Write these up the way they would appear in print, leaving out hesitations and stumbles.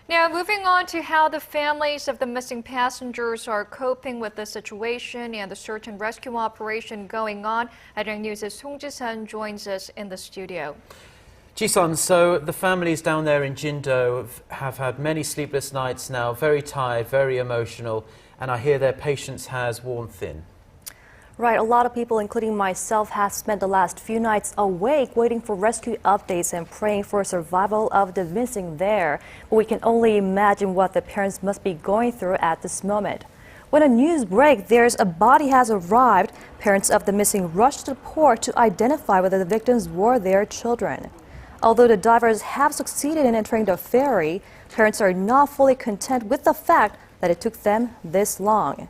Now, moving on to how the families of the missing passengers are coping with the situation and the search and rescue operation going on, Arirang News' Song Ji-sun joins us in the studio. Ji-sun, so the families down there in Jindo have had many sleepless nights now, very tired, very emotional, and I hear their patience has worn thin. Right, a lot of people, including myself, have spent the last few nights awake waiting for rescue updates and praying for survival of the missing there. But we can only imagine what the parents must be going through at this moment. When a news breaks, there's a body has arrived. Parents of the missing rushed to the port to identify whether the victims were their children. Although the divers have succeeded in entering the ferry, parents are not fully content with the fact that it took them this long.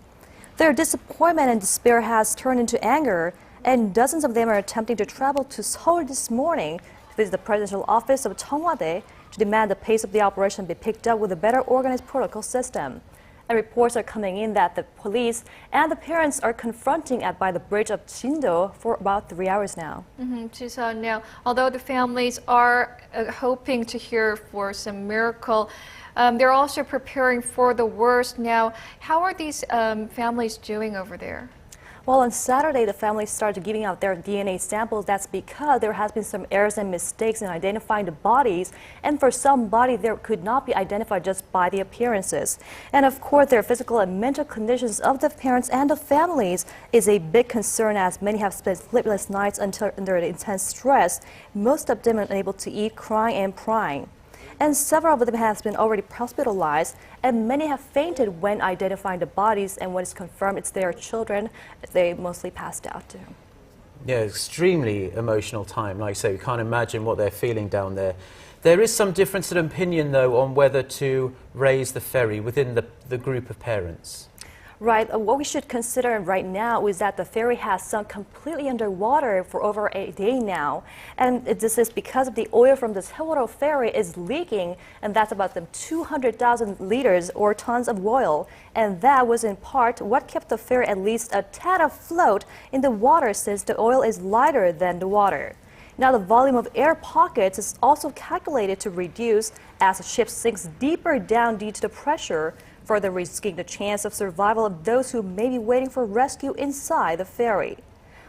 Their disappointment and despair has turned into anger, and dozens of them are attempting to travel to Seoul this morning to visit the presidential office of Cheongwade to demand the pace of the operation be picked up with a better organized protocol system. And reports are coming in that the police and the parents are confronting by the bridge of Jindo for about 3 hours now. Ji-sun, now, although the families are hoping to hear for some miracle, they're also preparing for the worst. Now, how are these families doing over there? Well, on Saturday, the families started giving out their DNA samples. That's because there has been some errors and mistakes in identifying the bodies. And for some bodies, they could not be identified just by the appearances. And of course, their physical and mental conditions of the parents and the families is a big concern, as many have spent sleepless nights under intense stress, most of them unable to eat, crying and crying. And several of them have been already hospitalized, and many have fainted when identifying the bodies, and when it's confirmed it's their children, they mostly passed out too. Yeah, extremely emotional time. Like I say, we can't imagine what they're feeling down there. There is some difference in opinion, though, on whether to raise the ferry within the group of parents. Right. What we should consider right now is that the ferry has sunk completely underwater for over a day now. And this is because of the oil from this Seoul ferry is leaking, and that's about 200,000 liters or tons of oil. And that was in part what kept the ferry at least a tad afloat in the water, since the oil is lighter than the water. Now, the volume of air pockets is also calculated to reduce as the ship sinks deeper down due to the pressure, further risking the chance of survival of those who may be waiting for rescue inside the ferry.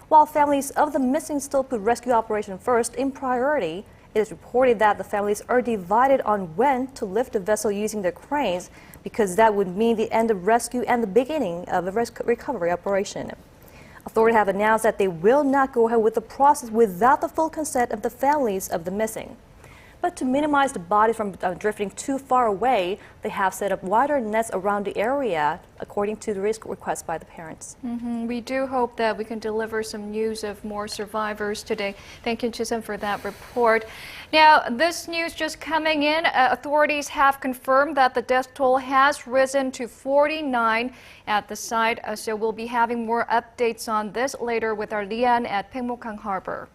While families of the missing still put rescue operation first in priority, it is reported that the families are divided on when to lift the vessel using the cranes, because that would mean the end of rescue and the beginning of the recovery operation. Authorities have announced that they will not go ahead with the process without the full consent of the families of the missing. But to minimize the bodies from drifting too far away, they have set up wider nets around the area, according to the risk request by the parents. We do hope that we can deliver some news of more survivors today. Thank you, Ji-sun, for that report. Now, this news just coming in, authorities have confirmed that the death toll has risen to 49 at the site. So we'll be having more updates on this later with our Lian at Paengmok Harbor.